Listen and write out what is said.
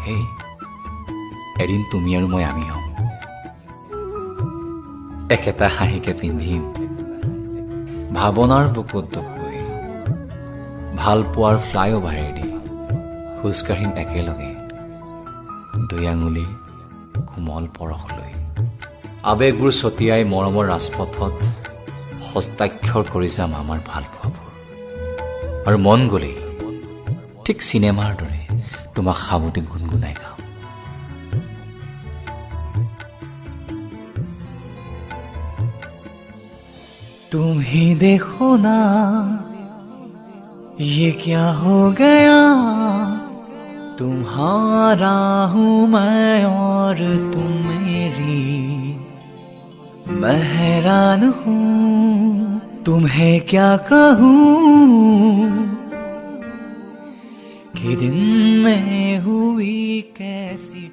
হেই এদিন তুমি আৰু মই আমি হ'ম একেটা হাঁহিকে পিন্ধিম ভাৱনাৰ বুকুত দুখকৈ ভাল পোৱাৰ ফ্লাইঅভাৰেদি খোজ কাঢ়িম একেলগে দুই আঙুলিৰ কোমল পৰশ লৈ আৱেগবোৰ ছটিয়াই মৰমৰ ৰাজপথত হস্তাক্ষৰ কৰি যাম আমাৰ ভাল পোৱাবোৰ আৰু মন গ'লেই ঠিক চিনেমাৰ দৰে তোমাক সাবতি গুণগুণাই গাম तुम ही देखो ना ये क्या हो गया तुम्हारा हूँ मैं और तुम मेरी मैं हैरान हूँ तुम्हें क्या कहूँ कि दिन में हुई कैसी